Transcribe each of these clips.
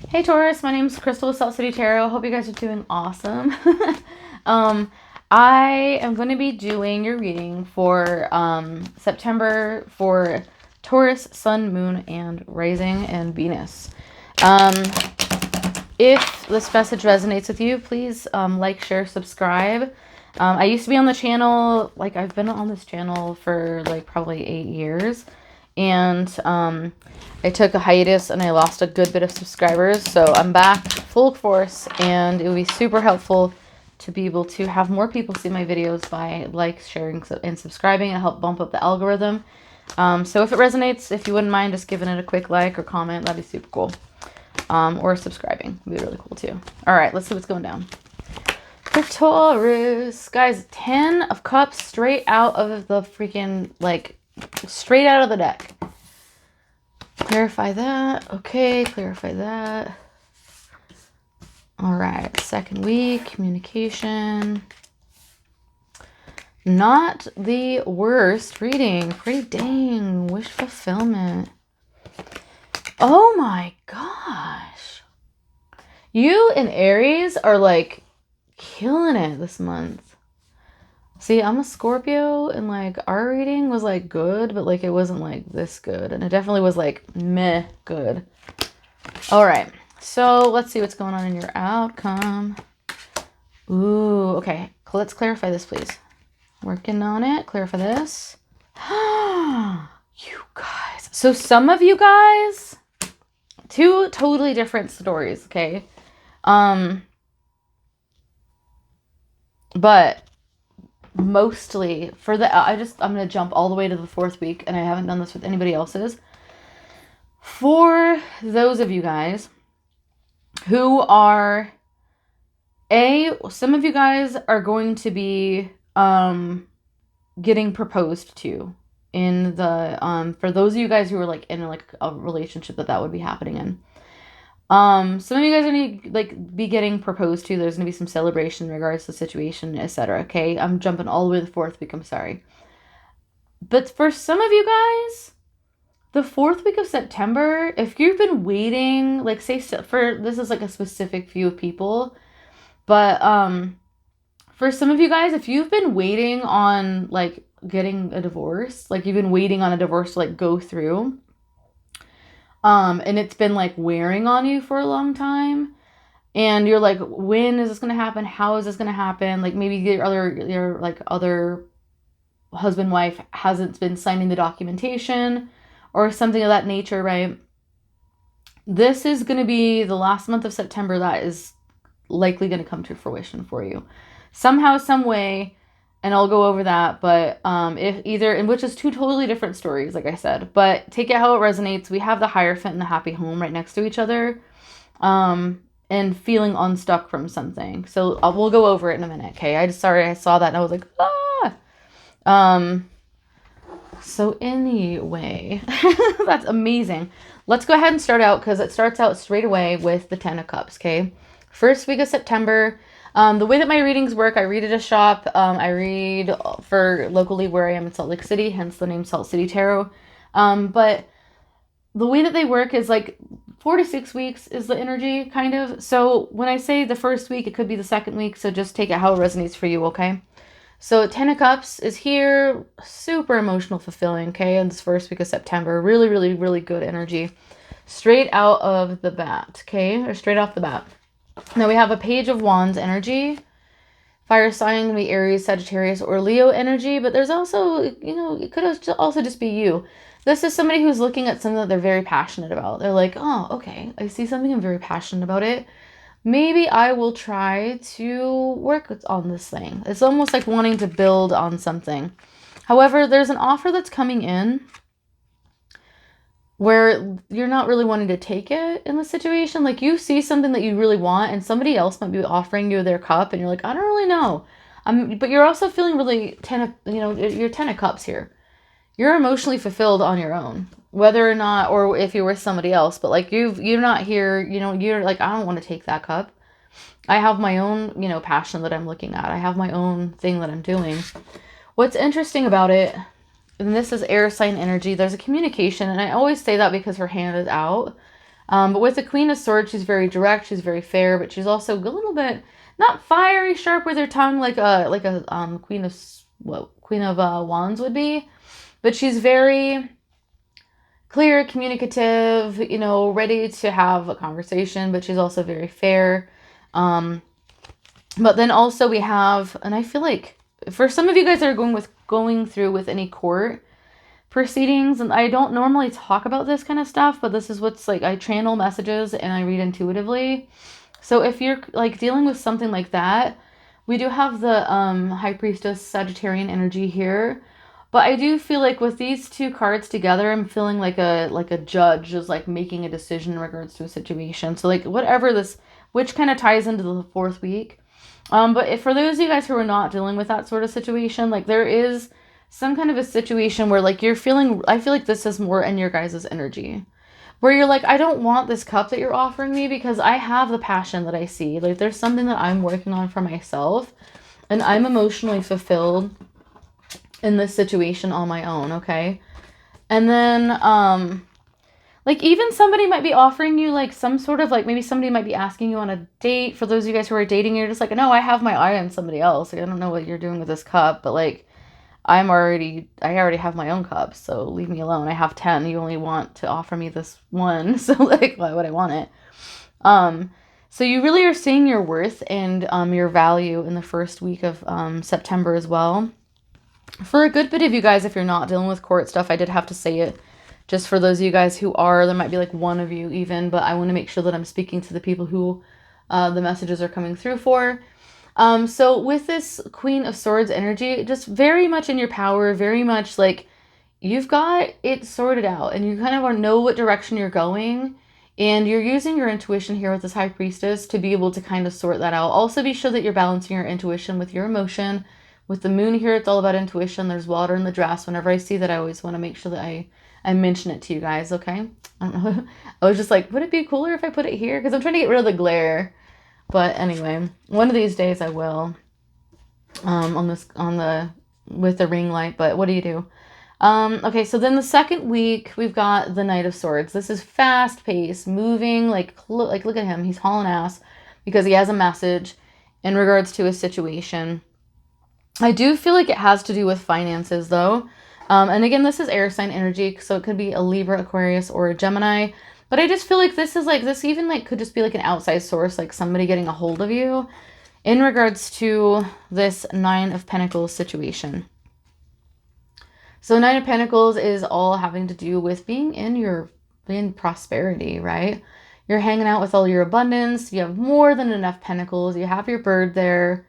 Hey Taurus, my name is Crystal with Salt City Tarot. Hope you guys are doing awesome. um, I am going to be doing your reading for September for Taurus, Sun, Moon, and Rising, and Venus. Um, if this message resonates with you, please like, share, subscribe. I used to be on the channel, like I've been on this channel for like probably 8 years. And I took a hiatus and I lost a good bit of subscribers. So I'm back full force, and it would be super helpful to be able to have more people see my videos by like, sharing, and subscribing, and help bump up the algorithm. So if it resonates, if you wouldn't mind just giving it a quick like or comment, that'd be super cool. Or subscribing would be really cool too. All right, let's see what's going down. For Taurus, guys, 10 of Cups straight out of the freaking, like, straight out of the deck. Clarify that. Okay, clarify that. All right, second week, communication. Not the worst reading. Pretty dang. Wish fulfillment. Oh my gosh. You and Aries are like killing it this month. See, I'm a Scorpio, and like our reading was like good, but like it wasn't like this good. And it definitely was like meh good. All right. So let's see what's going on in your outcome. Ooh, okay. Let's clarify this, please. Working on it. Clarify this. You guys. So some of you guys, two totally different stories, okay? But mostly for the, I'm going to jump all the way to the 4th week, and I haven't done this with anybody else's. For those of you guys who are, some of you guys are going to be getting proposed to in the, for those of you guys who are like in like a relationship that would be happening in. Some of you guys are going to like be getting proposed to. There's going to be some celebration in regards to the situation, etc. Okay, I'm jumping all the way to the 4th week. I'm sorry. But for some of you guys, the 4th week of September, if you've been waiting, like say for, this is like a specific few of people, but for some of you guys, if you've been waiting on like getting a divorce, like you've been waiting on a divorce to like go through, and it's been like wearing on you for a long time, and you're like, when is this going to happen? How is this going to happen? Like maybe your like other husband, wife hasn't been signing the documentation or something of that nature, right? This is going to be the last month of September that is likely going to come to fruition for you somehow, some way. And I'll go over that, but if either, and which is two totally different stories, like I said, but take it how it resonates. We have the Hierophant and the Happy Home right next to each other, and feeling unstuck from something. So we'll go over it in a minute, okay? I saw that and I was like, ah! So anyway, that's amazing. Let's go ahead and start out, because it starts out straight away with the 10 of Cups, okay? 1st week of September. The way that my readings work, I read at a shop. I read for locally where I am in Salt Lake City, hence the name Salt City Tarot. But the way that they work is like 4 to 6 weeks is the energy, kind of. So when I say the 1st week, it could be the 2nd week. So just take it how it resonates for you, okay? So 10 of Cups is here. Super emotional, fulfilling, okay? In this 1st week of September. Really, really, really good energy. Straight out of the bat, okay? Or straight off the bat. Now we have a Page of Wands energy. Fire sign can be Aries, Sagittarius, or Leo energy, but there's also, it could also just be you. This is somebody who's looking at something that they're very passionate about. They're like, oh, okay, I see something, I'm very passionate about it. Maybe I will try to work on this thing. It's almost like wanting to build on something. However, there's an offer that's coming in where you're not really wanting to take it in the situation. Like you see something that you really want, and somebody else might be offering you their cup, and you're like, I don't really know. But you're also feeling really you're 10 of Cups here. You're emotionally fulfilled on your own, whether or not, or if you're with somebody else. But like you're not here. You're like, I don't want to take that cup. I have my own, passion that I'm looking at. I have my own thing that I'm doing. What's interesting about it, and this is air sign energy, there's a communication, and I always say that because her hand is out. But with the Queen of Swords, she's very direct, she's very fair, but she's also a little bit not fiery, sharp with her tongue like a Queen of Wands would be, but she's very clear, communicative, you know, ready to have a conversation, but she's also very fair. But then also we have, and I feel like for some of you guys that are going through with any court proceedings, and I don't normally talk about this kind of stuff, but this is what's like, I channel messages and I read intuitively. So if you're like dealing with something like that, we do have the High Priestess Sagittarian energy here. But I do feel like with these two cards together, I'm feeling like a judge is like making a decision in regards to a situation. So like whatever this, which kind of ties into the fourth week. But if for those of you guys who are not dealing with that sort of situation, like there is some kind of a situation where like you're feeling, I feel like this is more in your guys' energy. Where you're like, I don't want this cup that you're offering me because I have the passion that I see. Like there's something that I'm working on for myself and I'm emotionally fulfilled in this situation on my own, okay? And then, like even somebody might be offering you like some sort of like, maybe somebody might be asking you on a date. For those of you guys who are dating, you're just like, no, I have my eye on somebody else. Like, I don't know what you're doing with this cup, but like, I already have my own cup, so leave me alone. I have 10. You only want to offer me this one, so like, why would I want it? So you really are seeing your worth and your value in the first week of September as well. For a good bit of you guys, if you're not dealing with court stuff, I did have to say it just for those of you guys who are. There might be like one of you even, but I want to make sure that I'm speaking to the people who the messages are coming through for. So with this Queen of Swords energy, just very much in your power, very much like you've got it sorted out and you kind of know what direction you're going. And you're using your intuition here with this High Priestess to be able to kind of sort that out. Also be sure that you're balancing your intuition with your emotion. With the moon here, it's all about intuition. There's water in the dress. Whenever I see that, I always want to make sure that I mention it to you guys, okay? I don't know. I was just like, would it be cooler if I put it here? Because I'm trying to get rid of the glare. But anyway, one of these days I will with the ring light, but what do you do? Okay, so then the second week we've got the Knight of Swords. This is fast paced, moving, like look at him. He's hauling ass because he has a message in regards to a situation. I do feel like it has to do with finances though. And again, this is air sign energy, so it could be a Libra, Aquarius, or a Gemini. But I just feel like this is like, this even like could just be like an outside source, like somebody getting a hold of you in regards to this Nine of Pentacles situation. So Nine of Pentacles is all having to do with being in prosperity, right? You're hanging out with all your abundance. You have more than enough pentacles. You have your bird there.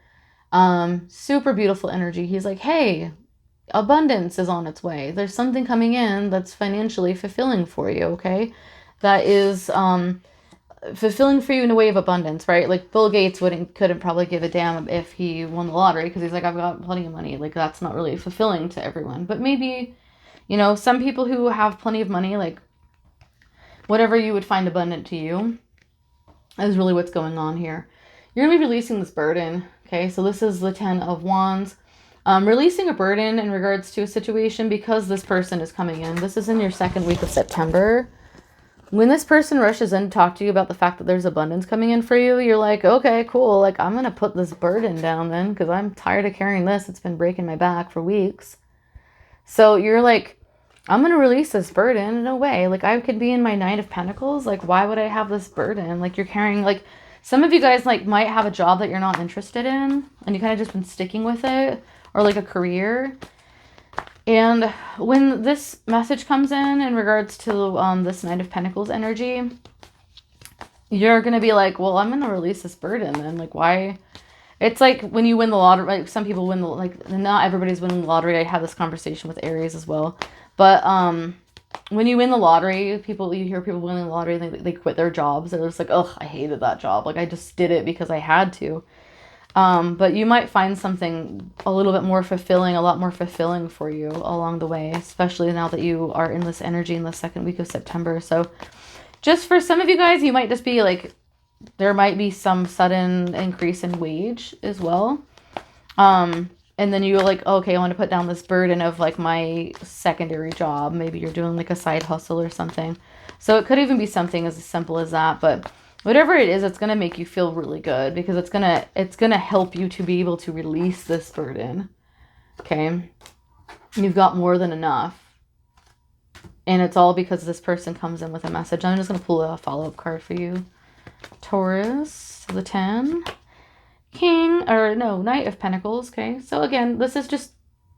Super beautiful energy. He's like, hey, abundance is on its way. There's something coming in that's financially fulfilling for you, okay? That is fulfilling for you in a way of abundance, right? Like Bill Gates couldn't probably give a damn if he won the lottery because he's like, I've got plenty of money. Like that's not really fulfilling to everyone. But maybe, you know, some people who have plenty of money, like whatever you would find abundant to you is really what's going on here. You're going to be releasing this burden, okay? So this is the 10 of Wands. Releasing a burden in regards to a situation because this person is coming in. This is in your second week of September. When this person rushes in to talk to you about the fact that there's abundance coming in for you, you're like, okay, cool. Like, I'm going to put this burden down then because I'm tired of carrying this. It's been breaking my back for weeks. So you're like, I'm going to release this burden in a way. Like, I could be in my Knight of Pentacles. Like, why would I have this burden? Like, you're carrying, like, some of you guys, like, might have a job that you're not interested in and you kind of just been sticking with it, or like a career. And when this message comes in regards to this Knight of Pentacles energy, you're going to be like, well, I'm going to release this burden. And like, why? It's like when you win the lottery, like some people win the, like not everybody's winning the lottery. I had this conversation with Aries as well. But when you win the lottery, you hear people winning the lottery, they quit their jobs. They're just like, oh, I hated that job. Like I just did it because I had to. But you might find something a little bit more fulfilling, a lot more fulfilling for you along the way, especially now that you are in this energy in the second week of September. So just for some of you guys, you might just be like, there might be some sudden increase in wage as well. And And then you're like, okay, I want to put down this burden of like my secondary job. Maybe you're doing like a side hustle or something. So it could even be something as simple as that. But whatever it is, it's going to make you feel really good because it's going to help you to be able to release this burden. Okay. You've got more than enough. And it's all because this person comes in with a message. I'm just going to pull a follow-up card for you. Taurus, the 10. Knight of Pentacles. Okay. So again, this is just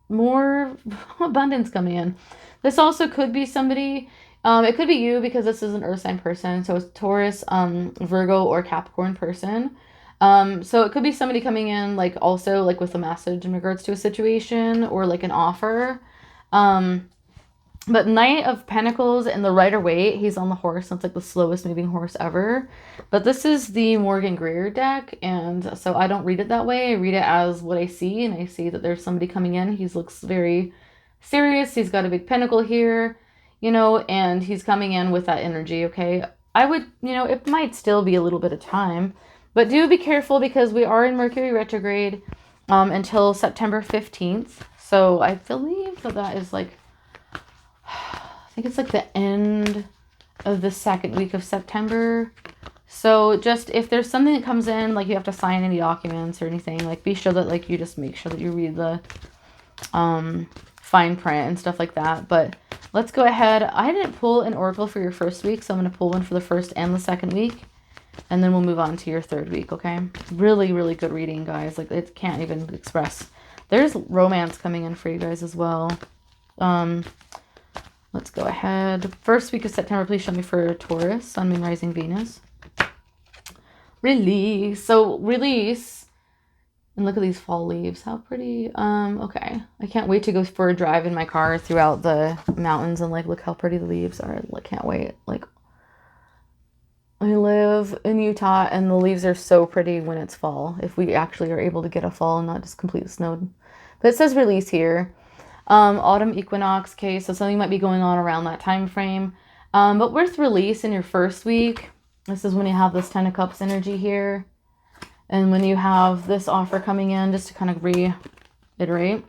more abundance coming in. This also could be somebody, it could be you because this is an earth sign person. So it's Taurus, Virgo, or Capricorn person. So it could be somebody coming in like also like with a message in regards to a situation or like an offer. But Knight of Pentacles and the Rider-Waite, he's on the horse. It's like the slowest moving horse ever. But this is the Morgan Greer deck. And so I don't read it that way. I read it as what I see. And I see that there's somebody coming in. He looks very serious. He's got a big pentacle here, you know, and he's coming in with that energy, okay? I would, you know, it might still be a little bit of time. But do be careful because we are in Mercury retrograde until September 15th. So I believe that is like... I think it's like the end of the second week of September. So just if there's something that comes in, like you have to sign any documents or anything, like be sure that like you just make sure that you read the fine print and stuff like that. But let's go ahead. I didn't pull an oracle for your first week, so I'm going to pull one for the first and the second week. And then we'll move on to your third week, okay? Really, really good reading, guys. Like it can't even express. There's romance coming in for you guys as well. Let's go ahead. First week of September, please show me for Taurus, Sun, Moon, Rising, Venus. Release. So release. And look at these fall leaves. How pretty. Okay. I can't wait to go for a drive in my car throughout the mountains and like look how pretty the leaves are. I can't wait. Like I live in Utah and the leaves are so pretty when it's fall. If we actually are able to get a fall and not just completely snowed. But it says release here. Autumn equinox, okay, so something might be going on around that time frame. But with release in your first week, this is when you have this 10 of Cups energy here. And when you have this offer coming in, just to kind of reiterate,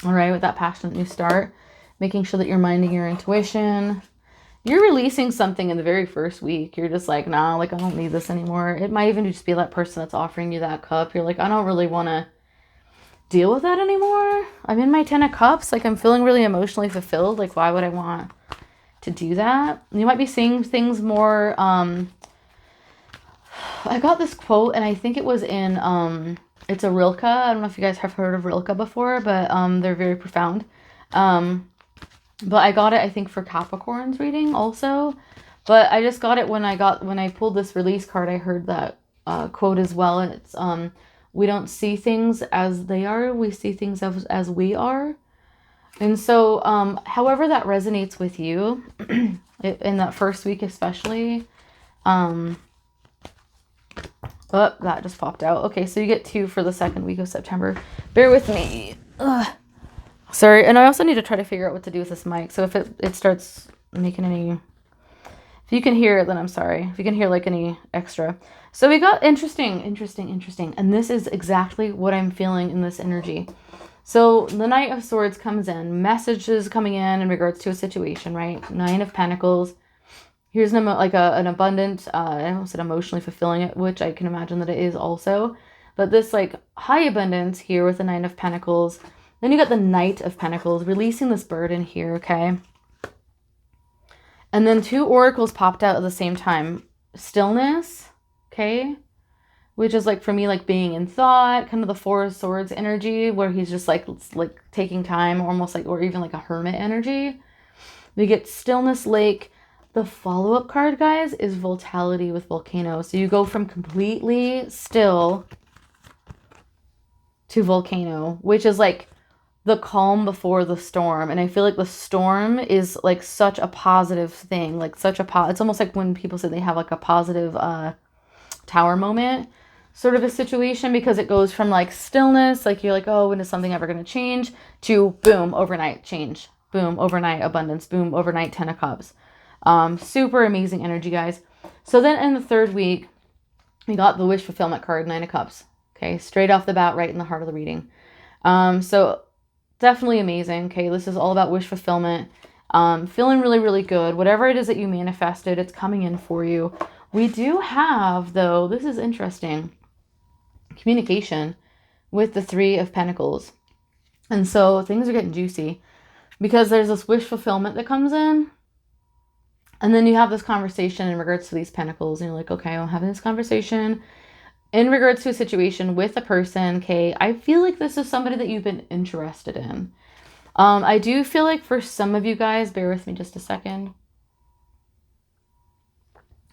all right, with that passionate new start, making sure that you're minding your intuition. You're releasing something in the very first week. You're just like, nah, like I don't need this anymore. It might even just be that person that's offering you that cup. You're like, I don't really want to deal with that anymore. I'm in my 10 of Cups. Like I'm feeling really emotionally fulfilled. Like why would I want to do that? You might be seeing things more. I got this quote and I think it was in it's a Rilke. I don't know if you guys have heard of Rilke before, but they're very profound. But I got it I think for Capricorn's reading also. But I just got it when I pulled this release card. I heard that quote as well, and it's we don't see things as they are. We see things as we are. And so, however that resonates with you, in that first week especially, oh, that just popped out. Okay, so you get 2 for the second week of September. Bear with me. Ugh. Sorry, and I also need to try to figure out what to do with this mic. So if it starts making any... If you can hear it, then I'm sorry. If you can hear like any extra... So we got interesting. And this is exactly what I'm feeling in this energy. So the Knight of Swords comes in. Messages coming in regards to a situation, right? 9 of Pentacles. Here's an abundant, I almost said emotionally fulfilling it, which I can imagine that it is also. But this like high abundance here with the 9 of Pentacles. Then you got the Knight of Pentacles, releasing this burden here, okay? And then 2 oracles popped out at the same time. Stillness. Okay, which is like for me like being in thought, kind of the 4 of Swords energy where he's just like taking time, almost like, or even like a hermit energy. We get Stillness, Lake. The follow-up card, guys, is Vitality with Volcano. So you go from completely still to Volcano, which is like the calm before the storm. And I feel like the storm is like such a positive thing, like such a it's almost like when people say they have like a positive tower moment sort of a situation, because it goes from like stillness, like you're like, oh, when is something ever going to change, to boom, overnight change, boom, overnight abundance, boom, overnight 10 of Cups. Super amazing energy, guys. So then in the third week, we got the wish fulfillment card, 9 of Cups. Okay, straight off the bat, right in the heart of the reading. So definitely amazing. Okay, this is all about wish fulfillment. Feeling really, really good. Whatever it is that you manifested, it's coming in for you. We do have, though, this is interesting, communication with the Three of Pentacles. And so things are getting juicy because there's this wish fulfillment that comes in. And then you have this conversation in regards to these pentacles. And you're like, okay, I'm having this conversation in regards to a situation with a person. Okay, I feel like this is somebody that you've been interested in. I do feel like for some of you guys, bear with me just a second.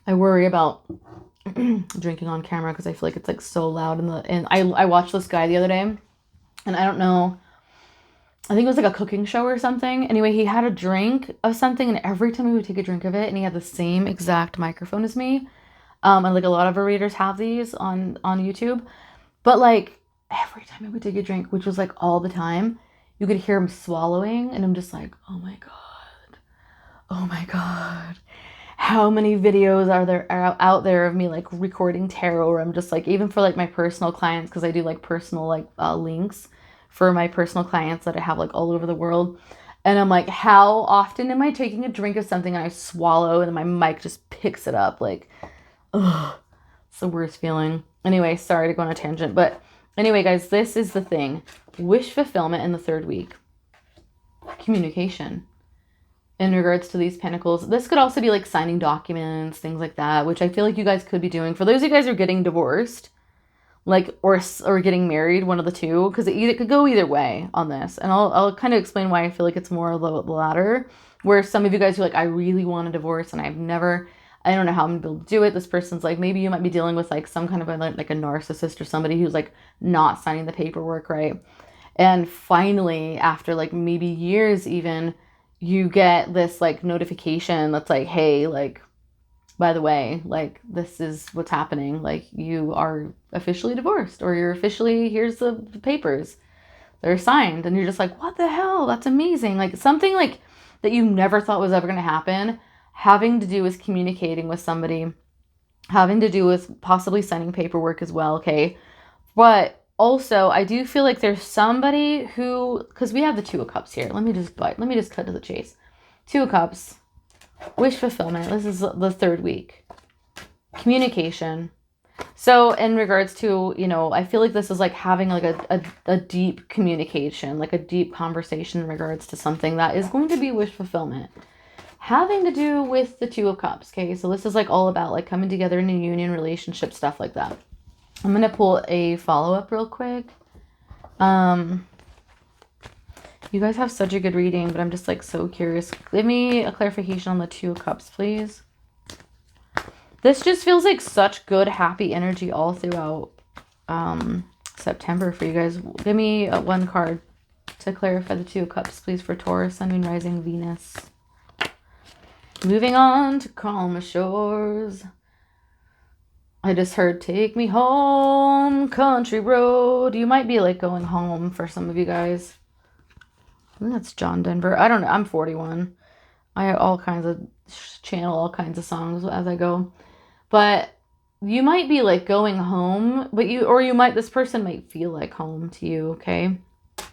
I worry about drinking on camera because I feel like it's like so loud and I watched this guy the other day, and I don't know, I think it was like a cooking show or something. Anyway, he had a drink of something, and every time he would take a drink of it, and he had the same exact microphone as me. And like a lot of our readers have these on YouTube, but like every time he would take a drink, which was like all the time, you could hear him swallowing, and I'm just like, oh my god, oh my god. How many videos are there out there of me like recording tarot, or I'm just like, even for like my personal clients, because I do like personal like links for my personal clients that I have like all over the world, and I'm like, how often am I taking a drink of something and I swallow and my mic just picks it up? Like, ugh, it's the worst feeling. Anyway, sorry to go on a tangent, but anyway, guys, this is the thing. Wish fulfillment in the third week. Communication in regards to these pentacles. This could also be like signing documents, things like that, which I feel like you guys could be doing. For those of you guys who are getting divorced, like, or getting married, one of the two, because it could go either way on this. And I'll kind of explain why I feel like it's more the latter, where some of you guys are like, I really want a divorce and I don't know how I'm gonna be able to do it. This person's like, maybe you might be dealing with like some kind of like a narcissist or somebody who's like not signing the paperwork, right? And finally, after like maybe years even, you get this like notification that's like, hey, like, by the way, like, this is what's happening. Like, you are officially divorced, or you're officially, here's the papers. They're signed. And you're just like, what the hell? That's amazing. Like, something like that you never thought was ever going to happen, having to do with communicating with somebody, having to do with possibly signing paperwork as well, okay? But also, I do feel like there's somebody who, because we have the Two of Cups here. Let me just cut to the chase. Two of Cups, wish fulfillment. This is the third week. Communication. So in regards to, you know, I feel like this is like having like a deep communication, like a deep conversation in regards to something that is going to be wish fulfillment. Having to do with the Two of Cups, okay? So this is like all about like coming together in a union, relationship, stuff like that. I'm going to pull a follow-up real quick. You guys have such a good reading, but I'm just like so curious. Give me a clarification on the Two of Cups, please. This just feels like such good, happy energy all throughout September for you guys. Give me one card to clarify the Two of Cups, please, for Taurus, Sun, Moon, Rising, Venus. Moving on to calmer shores. I just heard, take me home, country road. You might be like going home for some of you guys. I think that's John Denver. I don't know. I'm 41. I have all kinds of channel, all kinds of songs as I go. But you might be like going home, but this person might feel like home to you, okay?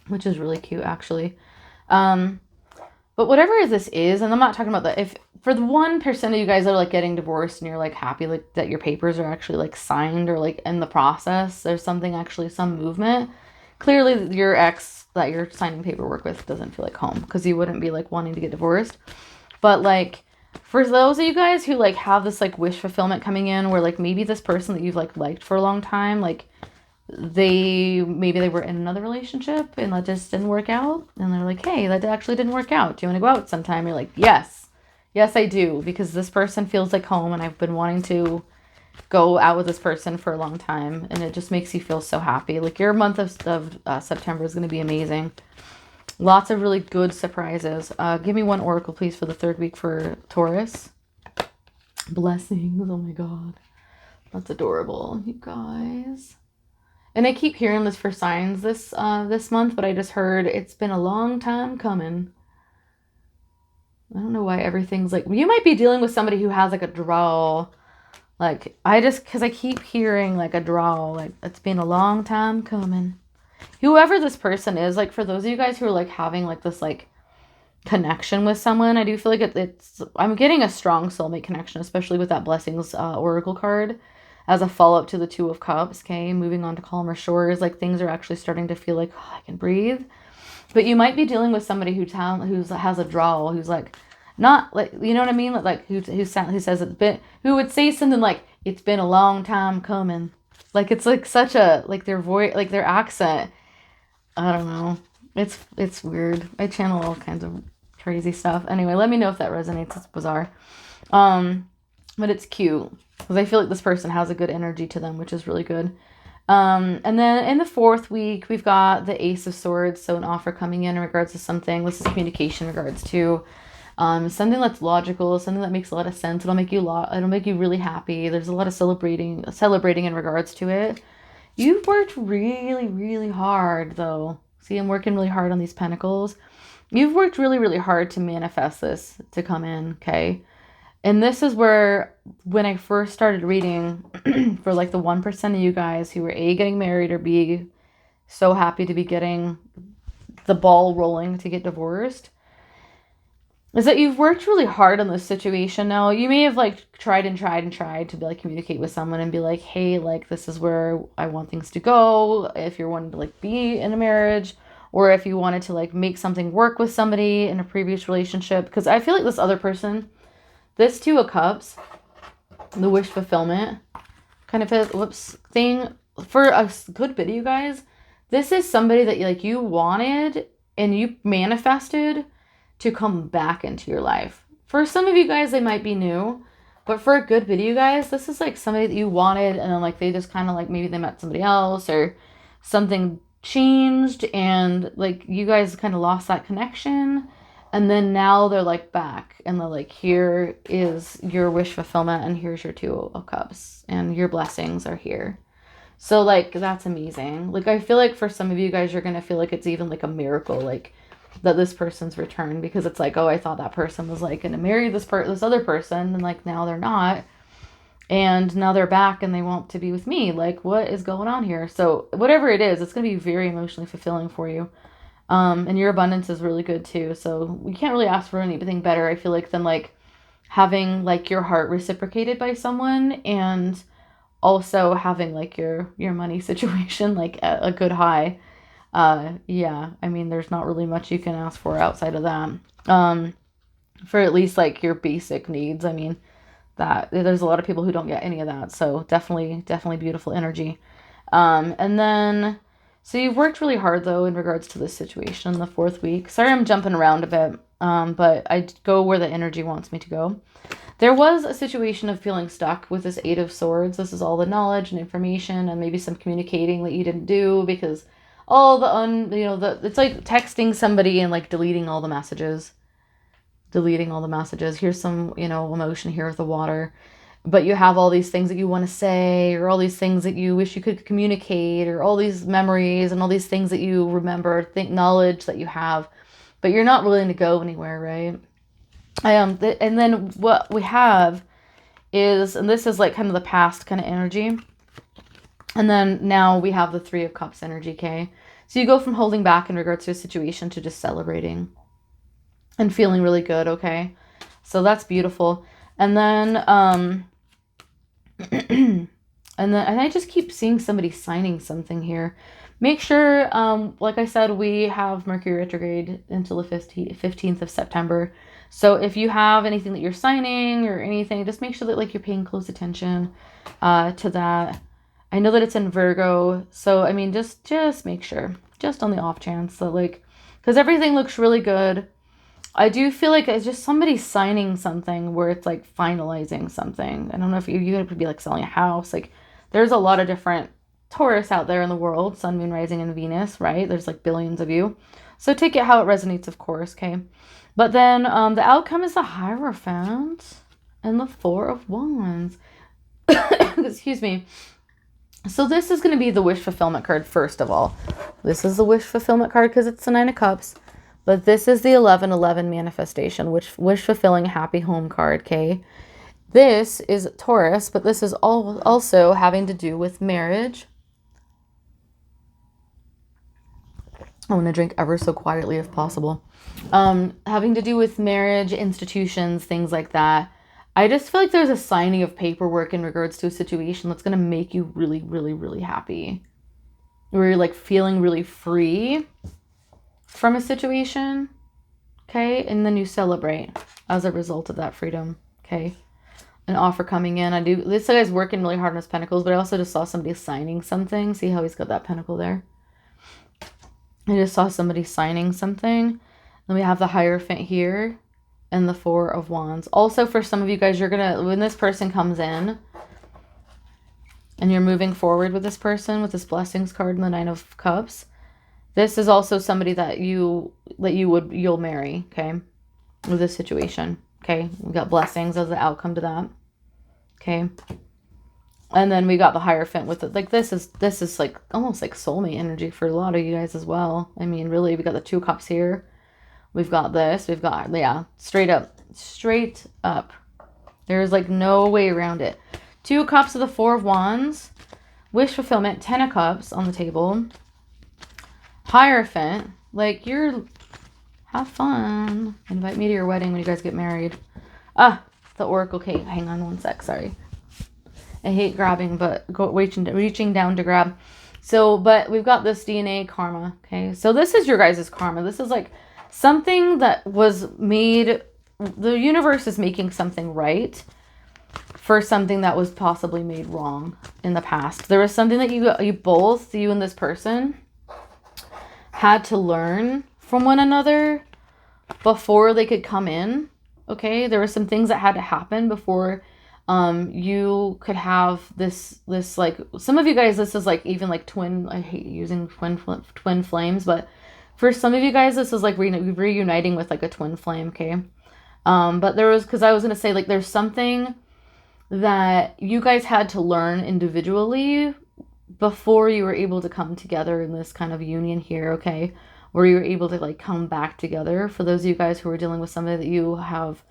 Which is really cute, actually. But whatever this is, and I'm not talking about that. If for the 1% of you guys that are like getting divorced and you're like happy like that your papers are actually like signed or like in the process, there's something actually, some movement. Clearly your ex that you're signing paperwork with doesn't feel like home, because you wouldn't be like wanting to get divorced. But like for those of you guys who like have this like wish fulfillment coming in, where like maybe this person that you've like liked for a long time, like maybe they were in another relationship and that just didn't work out, and they're like, hey, that actually didn't work out, do you want to go out sometime? You're like, yes I do, because this person feels like home and I've been wanting to go out with this person for a long time, and it just makes you feel so happy. Like your month of September is going to be amazing. Lots of really good surprises. Give me one oracle, please, for the third week for Taurus. Blessings. Oh my god, that's adorable, you guys. And I keep hearing this for signs this month, but I just heard it's been a long time coming. I don't know why everything's like, you might be dealing with somebody who has like a draw. Like, because I keep hearing like a draw, like it's been a long time coming. whoever this person is, like for those of you guys who are like having like this like connection with someone, I do feel like it's I'm getting a strong soulmate connection, especially with that blessings oracle card as a follow-up to the Two of Cups. Okay, moving on to calmer shores, like things are actually starting to feel like, oh, I can breathe. But you might be dealing with somebody who has a drawl, who's like not like, you know what I mean, like who says it's been, who would say something like, it's been a long time coming, like it's like such a, like their voice, like their accent, I don't know, it's weird. I channel all kinds of crazy stuff. Anyway, let me know if that resonates. It's bizarre. But it's cute because I feel like this person has a good energy to them, which is really good. And then in the fourth week, we've got the Ace of Swords. So an offer coming in regards to something. This is communication in regards to something that's logical, something that makes a lot of sense. It'll make you really happy. There's a lot of celebrating in regards to it. You've worked really, really hard though. See, I'm working really hard on these pentacles. You've worked really, really hard to manifest this to come in, okay? And this is where, when I first started reading for like the 1% of you guys who were A, getting married, or B, so happy to be getting the ball rolling to get divorced, is that you've worked really hard on this situation. Now, you may have like tried to like communicate with someone and be like, hey, like this is where I want things to go. If you're wanting to like be in a marriage, or if you wanted to like make something work with somebody in a previous relationship. Because I feel like this other person, this Two of Cups, the wish fulfillment kind of thing, for a good bit of you guys, this is somebody that like you wanted and you manifested to come back into your life. For some of you guys, they might be new, but for a good bit of you guys, this is like somebody that you wanted, and then like they just kind of like, maybe they met somebody else or something changed, and like you guys kind of lost that connection. And then now they're like back, and they're like, here is your wish fulfillment, and here's your Two of Cups, and your blessings are here. So like, that's amazing. Like, I feel like for some of you guys, you're going to feel like it's even like a miracle, like that this person's returned, because it's like, oh, I thought that person was like going to marry this other person, and like now they're not. And now they're back and they want to be with me. Like, what is going on here? So whatever it is, it's going to be very emotionally fulfilling for you. And your abundance is really good too. So we can't really ask for anything better, I feel like, than like having like your heart reciprocated by someone, and also having like your money situation like at a good high. Yeah, I mean, there's not really much you can ask for outside of that. For at least like your basic needs. I mean, that there's a lot of people who don't get any of that. So definitely beautiful energy. And then, so you've worked really hard though in regards to this situation in the fourth week. Sorry, I'm jumping around a bit. But I go where the energy wants me to go. There was a situation of feeling stuck with this Eight of Swords. This is all the knowledge and information and maybe some communicating that you didn't do, because all the it's like texting somebody and like deleting all the messages. Here's some, emotion here with the water. But you have all these things that you want to say, or all these things that you wish you could communicate, or all these memories and all these things that you remember, knowledge that you have, but you're not willing to go anywhere, right? And then what we have is, and this is like kind of the past kind of energy, and then now we have the Three of Cups energy, okay? So you go from holding back in regards to a situation to just celebrating and feeling really good, okay? So that's beautiful. And then, and I just keep seeing somebody signing something here. Make sure, like I said, we have Mercury retrograde until the 15th of September. So if you have anything that you're signing or anything, just make sure that like you're paying close attention to that. I know that it's in Virgo, so I mean, just make sure, just on the off chance that like, because everything looks really good. I do feel like it's just somebody signing something where it's like finalizing something. I don't know if you could be like selling a house. Like, there's a lot of different Taurus out there in the world, Sun, Moon, Rising, and Venus, right? There's like billions of you. So take it how it resonates, of course, okay? But then the outcome is the Hierophant and the Four of Wands. Excuse me. So this is going to be the wish fulfillment card, first of all. This is the wish fulfillment card because it's the Nine of Cups. But this is the 1111 manifestation, which wish fulfilling happy home card, okay? This is Taurus, but this is also having to do with marriage. I want to drink ever so quietly if possible. Having to do with marriage, institutions, things like that. I just feel like there's a signing of paperwork in regards to a situation that's going to make you really, really, really happy. Where you're like feeling really free from a situation. Okay. And then you celebrate as a result of that freedom. Okay. An offer coming in. This guy's working really hard on his pentacles, but I also just saw somebody signing something. See how he's got that pentacle there? I just saw somebody signing something. Then we have the Hierophant here and the Four of Wands. Also, for some of you guys, when this person comes in and you're moving forward with this person, with this Blessings card and the Nine of Cups, this is also somebody that you'll marry, okay, with this situation, okay? We got Blessings as the outcome to that, okay? And then we got the Hierophant with it. Like, this is like almost like soulmate energy for a lot of you guys as well. I mean, really, we got the Two Cups here. We've got this. We've got, yeah, straight up. There's like no way around it. Two Cups of the Four of Wands. Wish fulfillment. 10 of Cups on the table. Hierophant. Like, have fun. Invite me to your wedding when you guys get married. The Oracle. Okay, hang on one sec. Sorry. I hate grabbing, but reaching down to grab. So, but we've got this DNA karma, okay? So this is your guys' karma. This is like something that was made, the universe is making something right for something that was possibly made wrong in the past. There was something that you and this person had to learn from one another before they could come in, okay? There were some things that had to happen before you could have this like, some of you guys, this is like even like twin, I hate using twin flames, but for some of you guys, this is like reuniting with like a twin flame, okay? But because I was going to say, like, there's something that you guys had to learn individually before you were able to come together in this kind of union here, okay? Where you were able to like come back together. For those of you guys who are dealing with somebody that you have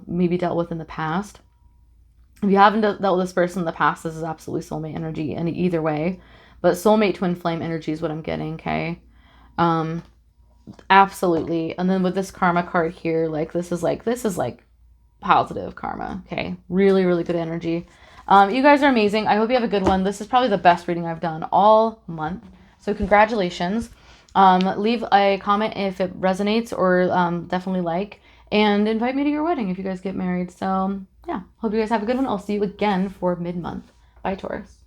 maybe dealt with in the past. If you haven't dealt with this person in the past, this is absolutely soulmate energy in either way. But soulmate twin flame energy is what I'm getting, okay? Absolutely. And then with this karma card here, like this is like positive karma, okay? Really, really good energy. You guys are amazing. I hope you have a good one. This is probably the best reading I've done all month. So congratulations. Leave a comment if it resonates, or definitely like. And invite me to your wedding if you guys get married. So, yeah. Hope you guys have a good one. I'll see you again for mid-month. Bye, Taurus.